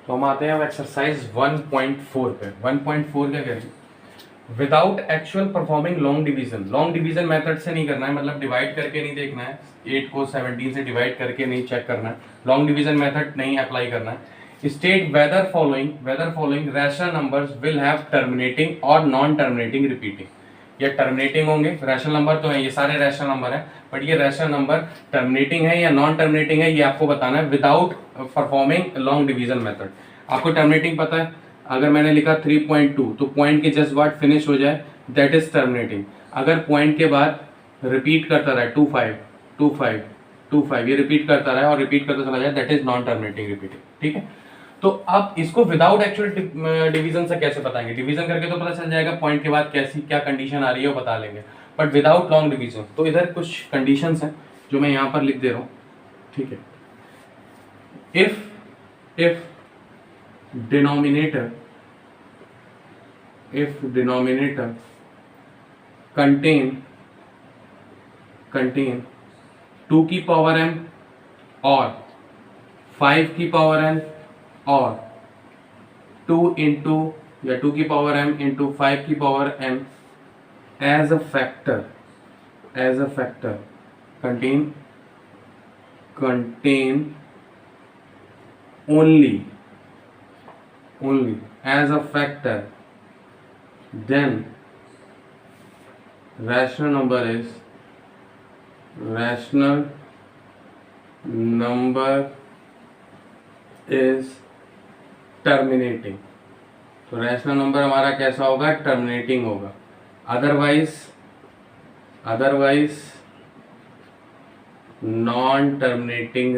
तो हम आते हैं अब एक्सरसाइज 1.4 पे। 1.4 क्या कह रही है, without actual performing long division. Long division method से नहीं करना है, मतलब डिवाइड करके नहीं देखना है, 8 को 17 से डिवाइड करके नहीं चेक करना है, लॉन्ग डिवीजन मेथड नहीं अप्लाई करना है। State whether following rational numbers will have terminating और नॉन टर्मिनेटिंग रिपीटिंग। ये टर्मिनेटिंग होंगे, रैशनल नंबर तो है, ये सारे रैशनल नंबर है, बट ये रैशनल नंबर टर्मिनेटिंग है या नॉन टर्मिनेटिंग है ये आपको बताना है without performing long division method. आपको टर्मिनेटिंग पता है, अगर मैंने लिखा 3.2 तो पॉइंट के जस्ट बाद फिनिश हो जाए दैट इज टर्मिनेटिंग। अगर पॉइंट के बाद रिपीट करता रहे 25 25 25 ये रिपीट करता रहे और रिपीट करता चला जाए that is non terminating repeating. ठीक है, तो अब इसको विदाउट एक्चुअल डिवीजन से कैसे बताएंगे? डिवीजन करके तो पता चल जाएगा पॉइंट के बाद कैसी क्या कंडीशन आ रही है वो बता लेंगे, बट विदाउट लॉन्ग डिवीजन तो इधर कुछ कंडीशंस हैं जो मैं यहां पर लिख दे रहा हूं। ठीक है, इफ denominator contain 2 की पावर m और 5 की पावर n और 2 into या 2 की पावर m into 5 की power m as a factor contain only as a factor, then rational number is terminating। तो रैशनल नंबर हमारा कैसा होगा? टर्मिनेटिंग होगा। अदरवाइज नॉन टर्मिनेटिंग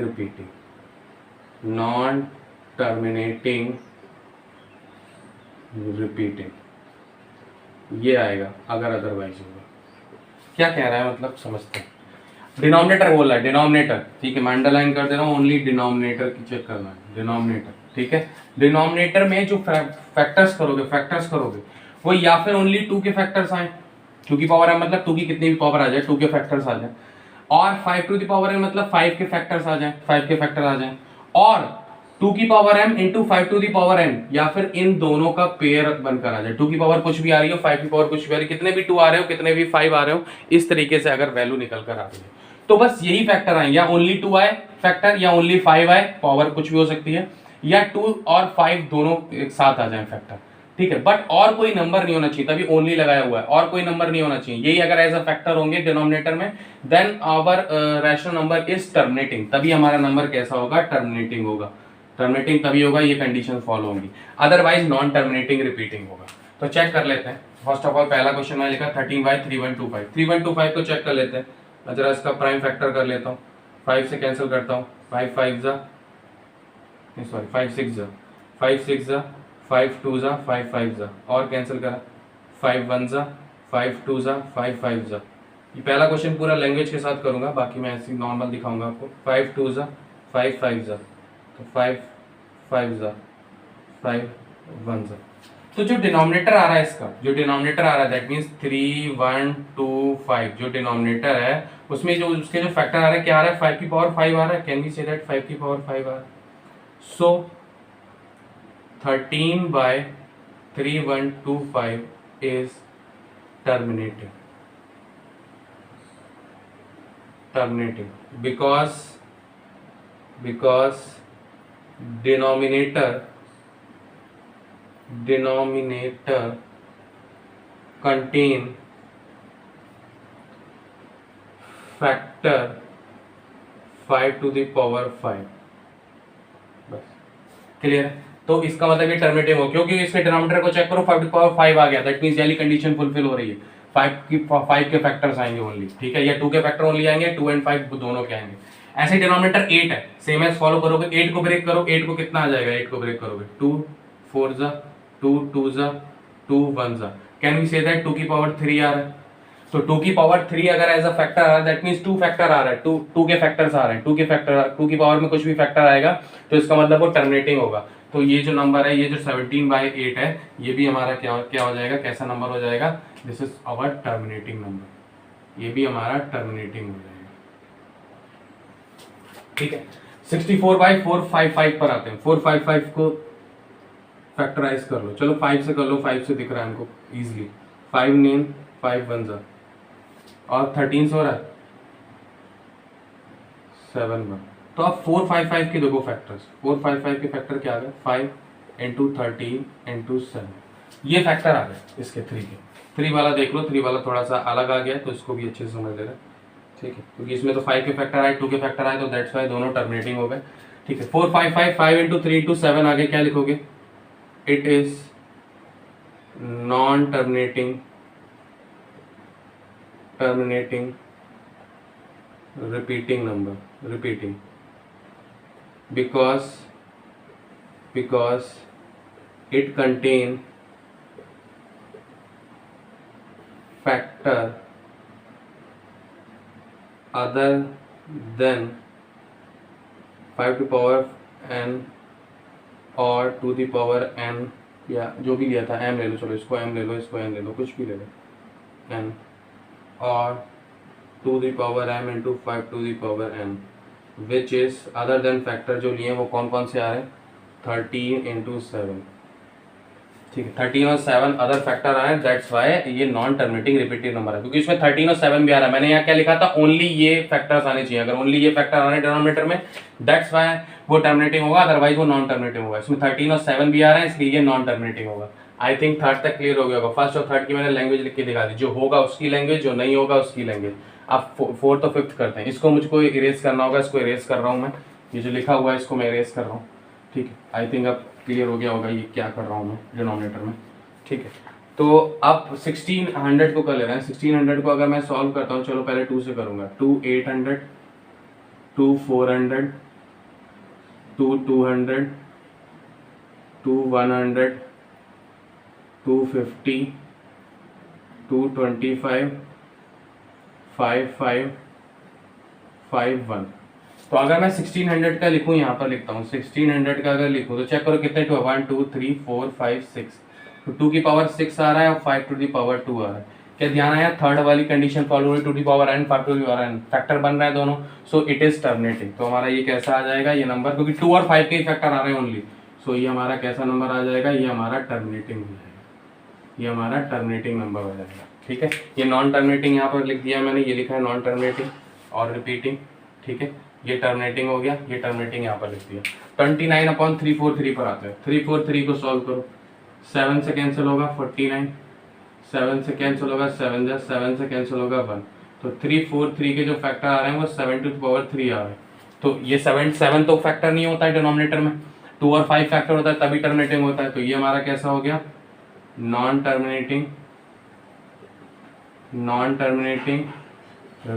रिपीटिंग ये आएगा अगर अदरवाइज होगा। क्या कह रहा है मतलब समझते हैं। डिनोमिनेटर बोल रहा है, डिनोमिनेटर, ठीक है, मैं अंडरलाइन कर दे रहा हूँ, ओनली डिनोमिनेटर की चेक करना है, डिनोमिनेटर। ठीक है, डिनोमिनेटर में जो फैक्टर्स करोगे वो या फिर ओनली 2 के फैक्टर्स आए, 2 की पावर है मतलब 2 की कितनी भी पावर आ जाए 2 के फैक्टर्स आ जाए, और 5 टू द पावर है मतलब 5 के फैक्टर्स आ जाए, 5 के फैक्टर आ जाए, और 2 की power m into 5 to the power n, या फिर इन दोनों का पेयर बनकर आ जाए। 2 की पावर कुछ भी आ रही हो, 5 की पावर कुछ भी आ रही है, कितने भी 2 आ रहे हो कितने भी 5 आ रहे हो, इस तरीके से अगर वैल्यू निकल कर आ रही है तो बस यही फैक्टर आए, या ओनली 2 आए फैक्टर या ओनली 5 आए, पावर कुछ भी हो सकती है, या 2 और 5 दोनों एक साथ आ जाए फैक्टर। ठीक है, बट और कोई नंबर नहीं होना चाहिए, तभी ओनली लगाया हुआ है, और कोई नंबर नहीं होना चाहिए। यही अगर एज अ फैक्टर होंगे डिनोमिनेटर में then our rational number is terminating, तभी हमारा नंबर कैसा होगा? टर्मिनेटिंग होगा। टर्मिनेटिंग तभी होगा ये कंडीशन फॉलो होंगी, अदरवाइज नॉन टर्मिनेटिंग रिपीटिंग होगा। तो चेक कर लेते हैं। फर्स्ट ऑफ ऑल पहला क्वेश्चन मैंने लिखा 13/3125, 3125 को चेक कर लेते हैं। मैं जरा इसका प्राइम फैक्टर कर लेता हूँ, 5 से कैंसिल करता हूँ, 5 5 जा, सॉरी 5 6 जा, 5 6 जा, 5 2 जा, 5 5 जा, और कैंसिल करा, 5 1 जा, 5 2 जा, 5 5 जा। ये पहला क्वेश्चन पूरा लैंग्वेज के साथ करूंगा, बाकी मैं ऐसे नॉर्मल दिखाऊंगा आपको। 5 2 जा, 5 5 जा, तो 5 5 जा, 5 1 जा। तो जो डिनोमिनेटर आ रहा है इसका, जो डिनोमिनेटर आ रहा है दैट मींस 3 1 2 5, जो डिनोमिनेटर है उसमें जो उसके जो फैक्टर आ रहा है क्या आ रहा है? 5 की पावर 5 आ रहा है। कैन वी से दैट 5 की पावर 5 आ रहा है? सो 13/3125 is terminating because denominator contain factor 5 to the power 5। बस क्लियर है। तो इसका मतलब ये टर्मिनेटिंग हो, क्योंकि इसके डिनोमिनेटर को चेक करो 5 टू पावर 5 आ गया, दैट मींस वाली कंडीशन फुलफिल हो रही है। 5 के फैक्टर्स आएंगे ओनली, ठीक है, या 2 के फैक्टर ओनली आएंगे, 2 एंड 5 दोनों के आएंगे। ऐसे डिनोमिनेटर 8 है, सेम एज फॉलो करोगे, 8 को ब्रेक करो, 8 को कितना आ जाएगा? 8 को ब्रेक करोगे 2 4 जा, 2 2 जा, 2 1 जा। कैन वी से दैट 2 की पावर 3 आ रहा है? तो 2 की पावर 3 अगर एज अ फैक्टर आ रहा है दैट मींस 2 फैक्टर आ रहा है, 2 के फैक्टर्स आ रहे हैं, 2 की पावर में कुछ भी फैक्टर आएगा तो इसका मतलब वो टर्मिनेटिंग होगा। तो ये जो नंबर है, ये जो 17/8 है, ये भी हमारा क्या हो जाएगा? कैसा नंबर हो जाएगा? This is our terminating number, ये भी हमारा टर्मिनेटिंग हो जाएगा। ठीक है, 64/455 पर आते हैं। 455 को फैक्टराइज कर लो, चलो 5 से कर लो, 5 से दिख रहा है हमको इजीली, 5 9 5 1 जा, और 13 से हो रहा है 7 1। तो अब 4 5 5 के देखो फैक्टर्स, 4 5 5 के फैक्टर क्या आ गए, 5 इंटू 13 इंटू 7, ये फैक्टर आ गए इसके 3 के। 3 वाला देख लो, 3 वाला थोड़ा सा अलग आ गया तो इसको भी अच्छे से समझ लेना, ठीक है, क्योंकि इसमें तो 5 के फैक्टर आए, 2 के फैक्टर आए, तो दैट्स वाई दोनों टर्मिनेटिंग हो गए, ठीक है। 4 5 5 5 इंटू 3 इंटू 7 आगे क्या लिखोगे, it is non terminating repeating number, repeating, because it contain factor other than 5 to power n और to the power n, या जो भी लिया था m ले लो, चलो इसको m ले लो, इसको n ले लो, कुछ भी ले लो, n और to the power m into 5 to the power n, which is other than factor जो लिए वो कौन कौन से आ रहे हैं, 13 into 7, ठीक है, 13 और 7 अदर फैक्टर आ रहे हैं, दैट्स वाई ये नॉन टर्मिनेटिंग रिपीटेड नंबर है, क्योंकि इसमें 13 और 7 भी आ रहा है। मैंने यहाँ क्या लिखा था, ओनली ये फैक्टर्स आने चाहिए, अगर ओनली ये फैक्टर आ रहे हैं डिनोमिनेटर में, दैट्स वाई वो टर्मिनेटिंग होगा, अदरवाइज वो नॉन टर्मिनेटिंग होगा। इसमें 13 और 7 भी आ रहे हैं, इसलिए ये नॉन टर्मिनेटिंग होगा। आई थिंक थर्ड तक क्लियर हो गया होगा। फर्स्ट और थर्ड की मैंने लैंग्वेज लिख के दिखा दी, जो होगा उसकी लैंग्वेज, जो नहीं होगा उसकी लैंग्वेज। अब फोर्थ और फिफ्थ करते हैं, इसको मुझको इरेज करना होगा, इसको इरेज कर रहा हूँ मैं, ये जो लिखा हुआ है इसको मैं इरेज कर रहा हूँ, ठीक है। आई थिंक अब क्लियर हो गया होगा ये क्या कर रहा हूँ मैं डिनोमिनेटर में, ठीक है। तो अब 1600 को कर ले रहे हैं, 1600 को अगर मैं सॉल्व करता हूँ, चलो पहले 2 से करूँगा, 2 800, 2 400, 2 200, 2 100, 250, 225, 5 5 5 1। तो अगर मैं 1600 का लिखूं, यहाँ पर लिखता हूँ 1600 का अगर लिखूं तो चेक करो कितने 2 1 2 3 4 5 6, तो 2 की पावर 6 आ रहा है और 5 टू दी पावर 2 आ रहा है। क्या ध्यान आया, थर्ड वाली कंडीशन फॉलो हो रही, 2 the power n 5 to the power n, factor बन रहा है दोनों, सो इट इज टर्मिनेटिंग। तो हमारा ये कैसा आ जाएगा ये नंबर, क्योंकि 2 और 5 के ही फैक्टर आ रहे हैं ओनली, सो ये हमारा कैसा नंबर आ जाएगा, ये हमारा टर्मिनेटिंग हो जाएगा, ये हमारा टर्मिनेटिंग नंबर हो जाएगा, ठीक है। ये नॉन टर्मिनेटिंग यहाँ पर लिख दिया मैंने, ये लिखा है नॉन टर्मिनेटिंग और रिपीटिंग, ठीक है। ये टर्मिनेटिंग हो गया, ये टर्मिनेटिंग यहाँ पर लिख दिया। 29/343 पर आते हैं, 343 को सॉल्व करो, 7 से कैंसिल होगा 49, 7 से कैंसिल होगा 7 जा, 7 से कैंसिल होगा 1, तो 343 के जो फैक्टर आ रहे हैं वो 7 टू द पावर 3 आ रहे हैं। तो ये 7 तो फैक्टर नहीं होता है डिनोमिनेटर में, 2 और 5 फैक्टर होता है तभी टर्मिनेटिंग होता है। तो ये हमारा कैसा हो गया, non terminating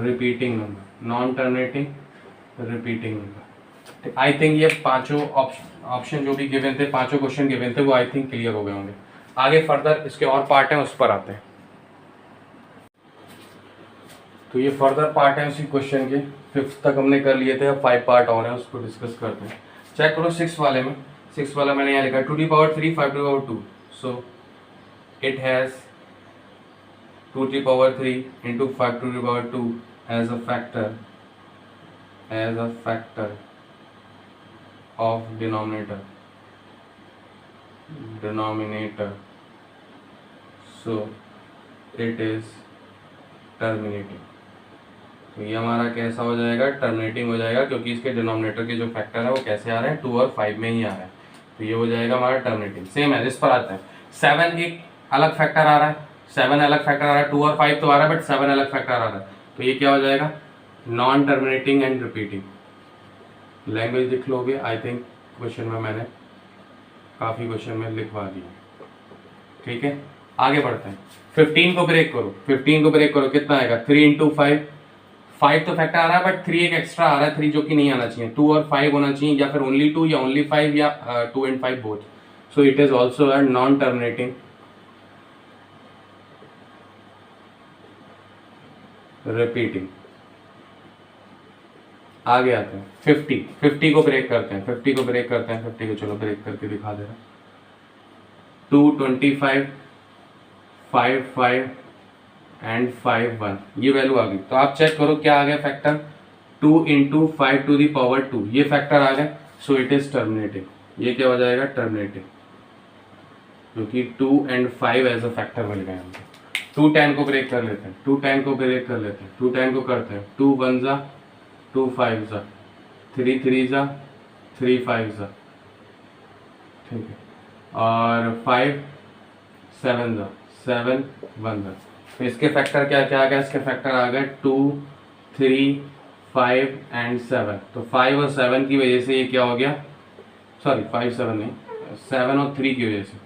repeating number, non terminating repeating number. I think ये पांचों ऑप्शन जो भी गिवन थे, पांचों क्वेश्चन गिवन थे, वो आई थिंक क्लियर हो गए होंगे। आगे फर्दर इसके और पार्ट हैं, उस पर आते हैं। तो ये फर्दर पार्ट है उसी क्वेश्चन के, 5th तक हमने कर लिए थे, अब 5 पार्ट और हैं, उसको डिस्कस करते हैं। चेक करो 6 वाले में, 6 वाला मैंने यहाँ लिखा 2 to the power 3 5 to the power 2, so it has 2 to the power 3 into 5 to the power 2 as a factor of denominator, so it is terminating। तो ये हमारा कैसा हो जाएगा, टर्मिनेटिंग हो जाएगा, क्योंकि इसके डिनोमिनेटर के जो फैक्टर है वो कैसे आ रहे हैं, 2 और 5 में ही आ रहे हैं, तो ये हो जाएगा हमारा टर्मिनेटिंग। सेम है, इस पर आते हैं, 7 एक अलग फैक्टर आ रहा है, 7 अलग फैक्टर आ रहा है, 2 और 5 तो आ रहा है बट 7 अलग फैक्टर आ रहा है, तो ये क्या हो जाएगा, non terminating and repeating. Language लिख लोगे, आई थिंक क्वेश्चन में मैंने काफ़ी क्वेश्चन में लिखवा दिया, ठीक है। आगे बढ़ते हैं, 15 को ब्रेक करो, 15 को ब्रेक करो, कितना आएगा 3 इंटू 5, 5 तो फैक्टर आ रहा है बट 3 एक एक्स्ट्रा आ रहा है, 3 जो कि नहीं आना चाहिए, 2 और 5 होना चाहिए, या फिर ओनली 2 या ओनली 5 या 2 and 5 both, so it is also a non terminating repeating. आगे आते हैं 50 को ब्रेक करते हैं, 50 को ब्रेक करते हैं, 50 को चलो ब्रेक करके दिखा दे रहा, 2 25 5 5 एंड 5 1, ये वैल्यू आ गई। तो आप चेक करो क्या आ गया factor, 2 into 5 to the power 2, ये फैक्टर आ गया, सो इट इज टर्मिनेटिंग। ये क्या हो जाएगा, टर्मिनेटिंग। क्योंकि 2 एंड 5 एज अ फैक्टर मिल गए हमको। 2 10 को ब्रेक कर लेते हैं, 2 10 को ब्रेक कर लेते हैं, 2 10 को करते हैं, 2 1 जा 2 5 जा 3 3 जा 3 5 जा, ठीक है, और 5 7 जा 7 1 जा। तो इसके फैक्टर क्या क्या आ गया, इसके फैक्टर आ गए 2 3 5 एंड 7। तो 5 और 7 की वजह से ये क्या हो गया, सॉरी 5 7 नहीं, 7 और 3 की वजह से,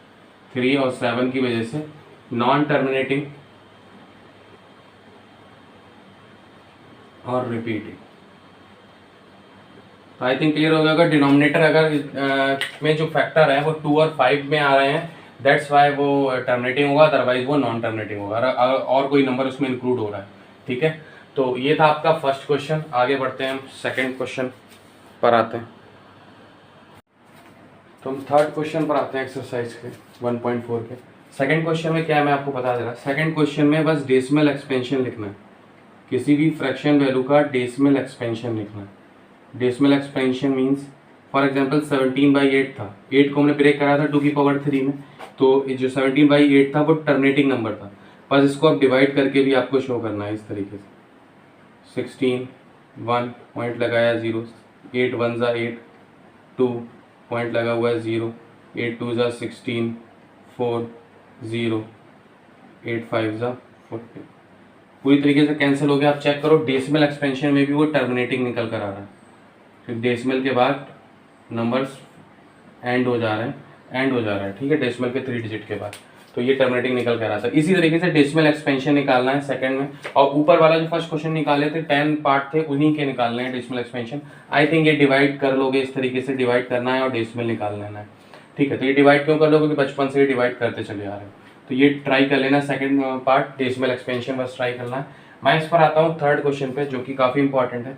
3 और 7 की वजह से नॉन टर्मिनेटिंग और रिपीटिंग। तो आई थिंक क्लियर हो गया। अगर डिनोमिनेटर अगर में जो फैक्टर है वो 2 और 5 में आ रहे हैं, दैट्स वाई वो टर्मिनेटिंग होगा, अदरवाइज वो नॉन टर्मिनेटिंग होगा, और कोई नंबर उसमें इंक्लूड हो रहा है, ठीक है। तो ये था आपका फर्स्ट क्वेश्चन। आगे बढ़ते हैं, हम सेकंड क्वेश्चन पर आते हैं। तो हम थर्ड क्वेश्चन पर आते हैं एक्सरसाइज के 1.4 के। सेकंड क्वेश्चन में क्या है मैं आपको बता दे रहा। सेकंड क्वेश्चन में बस डेसिमल एक्सपेंशन लिखना है, किसी भी फ्रैक्शन वैल्यू का डेसिमल एक्सपेंशन लिखना है। Decimal expansion means for example 17/8 था, 8 को हमने ब्रेक करा था 2 की पावर 3 में, तो जो 17/8 था वो टर्मिनेटिंग नंबर था, बस इसको आप डिवाइड करके भी आपको शो करना है इस तरीके से। 16 1 पॉइंट लगाया 0, 8 1 जा 8, 2 पॉइंट लगा हुआ है 0, 8 2 जा 16, 4 0, 8 5 जा 40, पूरी तरीके से कैंसिल हो गया। आप चेक करो डेसिमल एक्सपेंशन में भी वो टर्मिनेटिंग निकल कर आ रहा है, फिर डेसिमल के बाद नंबर्स एंड हो जा रहे हैं, एंड हो जा रहा है, ठीक है, डेसिमल के 3 डिजिट के बाद, तो ये टर्मिनेटिंग निकल कर आता है। इसी तरीके से डेसिमल एक्सपेंशन निकालना है सेकंड में, और ऊपर वाला जो फर्स्ट क्वेश्चन निकाले थे 10 पार्ट थे उन्हीं के निकालने हैं डेसिमल एक्सपेंशन। आई थिंक ये डिवाइड कर लोगे, इस तरीके से डिवाइड करना है और डेसिमल निकाल लेना है, ठीक है। तो ये डिवाइड क्यों कर लोगे, क्योंकि बचपन से ये डिवाइड करते चले आ रहे हैं, तो ये ट्राई कर लेना सेकंड पार्ट डेसिमल एक्सपेंशन बस ट्राई करना है। मैं इस पर आता हूँ थर्ड क्वेश्चन पे, जो कि काफ़ी इंपॉर्टेंट है,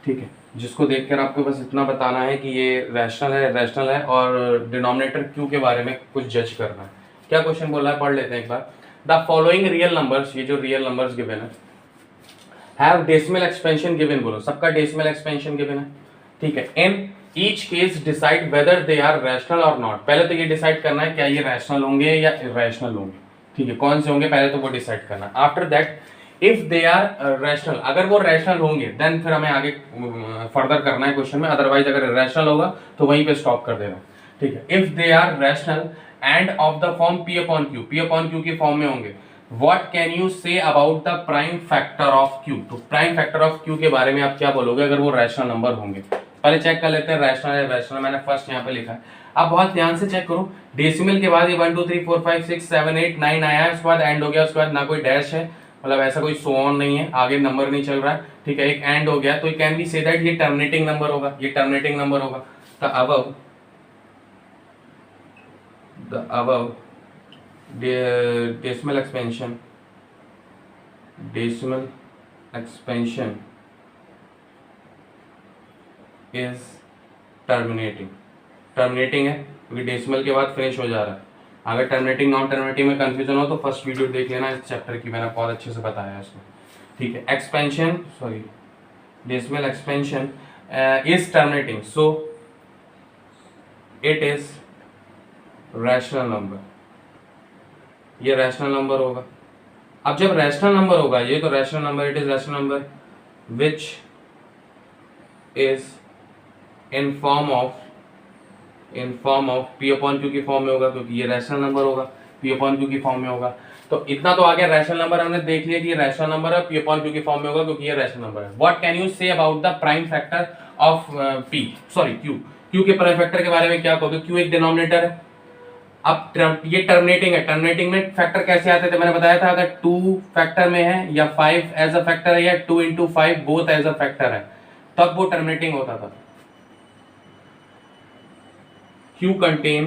ठीक है, जिसको देखकर आपको बस इतना बताना है कि ये रैशनल है और डिनोमिनेटर क्यू के बारे में कुछ जज करना है। क्या क्वेश्चन बोला है पढ़ लेते हैं एक बार। द फॉलोइंग रियल नंबर्स, ये जो रियल नंबर्स गिवन है, हैव डेसिमल एक्सपेंशन गिवन, बोलो सबका डेसिमल एक्सपेंशन गिवन है, ठीक है। In each case decide whether they are rational और नॉट। पहले तो ये डिसाइड करना है क्या ये रैशनल होंगे या इरेशनल होंगे, ठीक है, कौन से होंगे पहले तो वो डिसाइड करना। After that if they are rational, अगर वो रैशनल होंगे देन फिर हमें आगे फर्दर करना है क्वेश्चन में, अदरवाइज अगर रैशनल होगा तो वहीं पे स्टॉप कर देना, ठीक है। If they are rational and of the form P upon Q की फॉर्म में होंगे, what can you say about the prime factor of Q। तो प्राइम फैक्टर ऑफ Q के बारे में आप क्या बोलोगे अगर वो रैशनल नंबर होंगे। पहले चेक कर लेते हैं रैशनल है रैशनल, मैंने फर्स्ट यहाँ पे लिखा है। आप बहुत ध्यान से चेक करो, डेसिमल के बाद ये 1 2 3 4 5 6 7 8 9 आया है, उसके बाद एंड हो गया, उसके बाद ना कोई डैश है, मतलब ऐसा कोई सो ऑन नहीं है, आगे नंबर नहीं चल रहा है, ठीक है, एक एंड हो गया, तो you can be say that ये टर्मिनेटिंग नंबर होगा, ये टर्मिनेटिंग नंबर होगा। The above decimal expansion is terminating है क्योंकि डेसिमल के बाद फिनिश हो जा रहा है। अगर टर्मिनेटिंग नॉन टर्मिनेटिंग में कंफ्यूजन हो तो फर्स्ट वीडियो देख लेना इस चैप्टर की, मैंने बहुत अच्छे से बताया है इसमें, ठीक है। Expansion sorry decimal expansion is terminating, so it is rational number, ये रैशनल नंबर होगा। अब जब रैशनल नंबर होगा ये, तो rational number, it is rational number which is in form of P upon Q की फॉर्म में होगा, क्योंकि ये रैशनल नंबर होगा, P अपॉन Q की फॉर्म में होगा। तो इतना तो आ गया, रैशनल नंबर हमने देख लिया कि ये रैशनल नंबर है, P अपॉन Q की फॉर्म में होगा क्योंकि ये रैशनल नंबर है। What can you say about the prime factor of Q के प्राइम फैक्टर के बारे में क्या कहोगे। Q एक डिनोमिनेटर है, अब ये टर्मिनेटिंग है, टर्मिनेटिंग में फैक्टर कैसे आते थे मैंने बताया था, अगर 2 फैक्टर में है या 5 एज अ फैक्टर है या 2 into 5 both as a factor है, तब वो टर्मिनेटिंग होता था। Q contain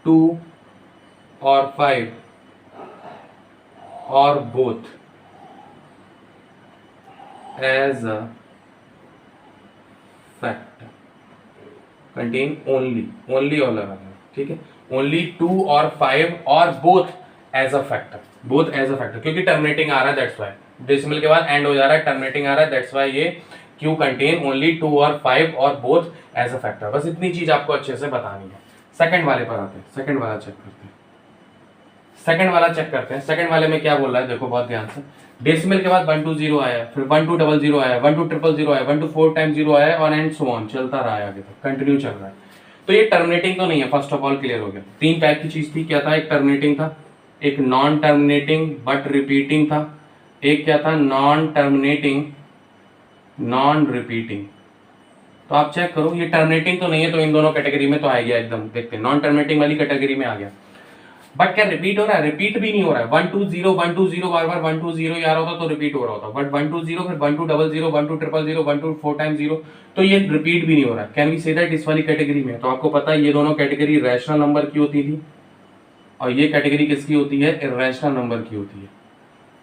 2 or 5 or both as a factor, contain only और लगा, ठीक है, only 2 और 5 और both as a factor, क्योंकि टर्मिनेटिंग आ रहा है दैट्स वाई, डेसिमल के बाद एंड हो जा रहा है, टर्मिनेटिंग आ रहा है दैट्स वाई ये Q कंटेन ओनली 2 और 5 और बोथ एज अ फैक्टर। बस इतनी चीज आपको अच्छे से बतानी है। सेकंड वाले पर आते हैं, सेकंड वाला चेक करते हैं। सेकंड वाले में क्या बोल रहा है देखो बहुत ध्यान से। डेसिमल के बाद 120 आया, फिर 1200 आया, 12000 आया, 124 टाइम 0 आया और एंड सो ऑन, चलता रहा है आगे तक, कंटिन्यू चल रहा है। तो ये टर्मिनेटिंग तो नहीं है, फर्स्ट ऑफ ऑल क्लियर हो गया। तीन टाइप की चीज थी, क्या था? एक टर्मिनेटिंग था, एक नॉन टर्मिनेटिंग बट रिपीटिंग था, एक क्या था? Non terminating non repeating. तो आप चेक करो, ये टर्मिनेटिंग तो नहीं है, तो इन दोनों कैटेगरी में तो आ गया एकदम। देखते हैं, नॉन टर्मिनेटिंग वाली कैटेगरी में आ गया। बट क्या रिपीट हो रहा है? रिपीट भी नहीं हो रहा है। 120 बार बार 120 आ रहा होता तो रिपीट हो रहा होता, बट 120 फिर 1200 12000 124 टाइम 0, तो ये रिपीट भी नहीं हो रहा है। कैन वी से दैट इस वाली कैटेगरी में? तो आपको पता है ये दोनों कैटेगरी रैशनल नंबर की होती थी और ये कैटेगरी किसकी होती है? इर्रेशनल नंबर की होती है।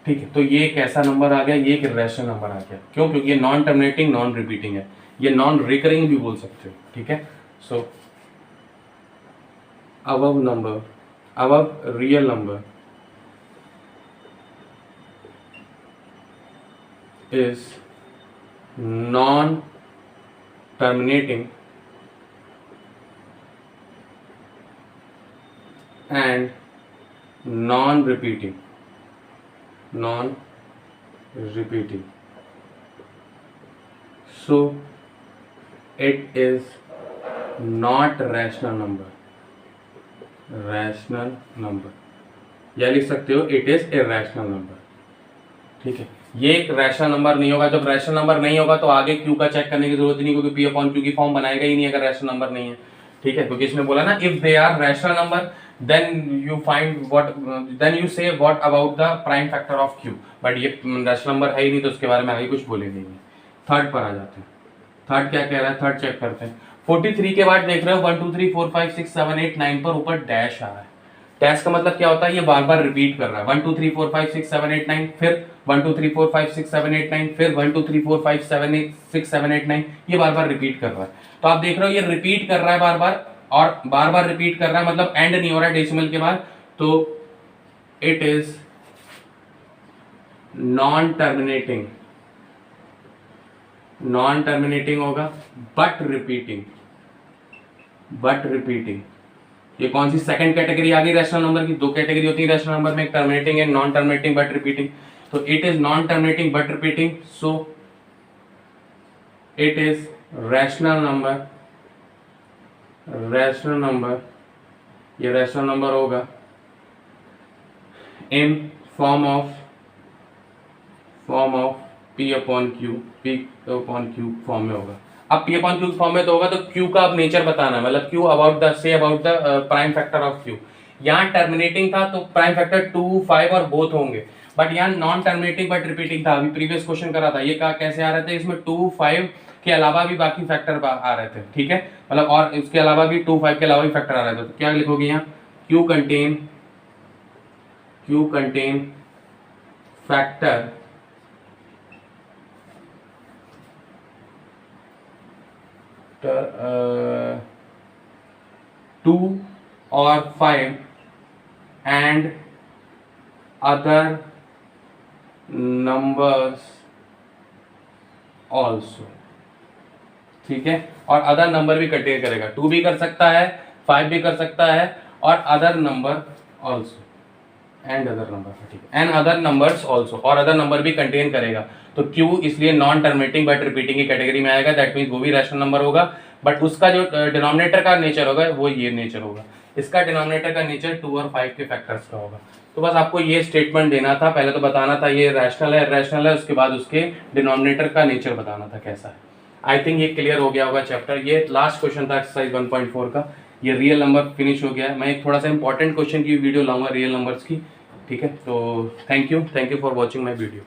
ठीक है, तो ये एक ऐसा नंबर आ गया, ये एक इर्रेशनल नंबर आ गया। क्यों? क्योंकि ये नॉन टर्मिनेटिंग नॉन रिपीटिंग है, ये नॉन रिकरिंग भी बोल सकते हो। ठीक है, सो above number, above real number is non terminating and non repeating so it is not rational number या लिख सकते हो इट इज इरेशनल नंबर। ठीक है, ये एक रैशनल नंबर नहीं होगा। जब रैशनल नंबर नहीं होगा तो आगे क्यू का चेक करने की जरूरत ही नहीं, क्योंकि पी अपॉन क्यू की फॉर्म बनाएगा ही नहीं अगर रैशनल नंबर नहीं है। ठीक है, क्योंकि इसमें बोला ना if they are rational number then you find what, then you say what about the prime factor of Q. But ये रैशनल नंबर है ही नहीं, तो उसके बारे में आगे कुछ बोलेंगे नहीं। थर्ड पर आ जाते हैं। थर्ड क्या कह रहा है? थर्ड चेक करते हैं। 43 के बाद देख रहे हो 1 2 3 4 5 6 7 8 9 पर ऊपर डैश आ रहा है। डैश का मतलब क्या होता है? ये बार बार रिपीट कर रहा है। 1 2 3 4 5 6 7 8 9, फिर 1 2 3 4 5 6 7 8 9, फिर 1 2 3 4 5 7 8 6 7 8 9, ये बार बार रिपीट कर रहा है। तो आप देख रहे हो ये रिपीट कर रहा है बार बार, और बार बार रिपीट कर रहा है मतलब एंड नहीं हो रहा है डेसिमल के बाद, तो इट इज नॉन टर्मिनेटिंग होगा बट रिपीटिंग। ये कौन सी सेकंड कैटेगरी आ गई रैशनल नंबर की? दो कैटेगरी होती है रैशनल नंबर में, एक terminating and non terminating but repeating. तो it is non terminating but repeating, so it is rational number. ये रैशनल नंबर होगा in form of P upon Q form में होगा। अब P अपॉन Q फॉर्म में तो होगा, तो Q का अब नेचर बताना है, मतलब Q about the prime factor of Q। यहाँ टर्मिनेटिंग था तो प्राइम फैक्टर 2 5 और बोथ होंगे, बट यहाँ नॉन टर्मिनेटिंग बट रिपीटिंग था। अभी प्रीवियस क्वेश्चन करा था, ये कहा कैसे आ रहे थे? इसमें 2 5 के अलावा भी बाकी फैक्टर आ रहे थे। ठीक है, मतलब और इसके अलावा भी 2 5 के अलावा भी फैक्टर आ रहे थे। तो क्या लिखोगे यहाँ? Q कंटेन फैक्टर 2 और 5 एंड अदर नंबर्स ऑल्सो। ठीक है, और अदर नंबर भी कंटेन करेगा। 2 भी कर सकता है, 5 भी कर सकता है, और other number also and other number. ठीक है, एंड अदर नंबर्स ऑल्सो, और अदर नंबर भी कंटेन करेगा। तो Q इसलिए नॉन टर्मिनेटिंग बट रिपीटिंग की कैटेगरी में आएगा। दैट मीन्स वो भी रैशनल नंबर होगा, बट उसका जो डिनोमिनेटर का नेचर होगा वो ये नेचर होगा। इसका डिनोमिनेटर का नेचर 2 और 5 के फैक्टर्स का होगा। तो बस आपको ये स्टेटमेंट देना था, पहले तो बताना था ये रैशनल है इरैशनल है, उसके बाद उसके डिनोमिनेटर का नेचर बताना था कैसा है। आई थिंक ये क्लियर हो गया होगा चैप्टर। ये लास्ट क्वेश्चन था एक्सरसाइज 1.4 का। ये रियल नंबर फिनिश हो गया है। मैं एक थोड़ा सा इंपॉर्टेंट क्वेश्चन की वीडियो लाऊंगा रियल नंबर्स की। ठीक है, तो thank you for watching my video.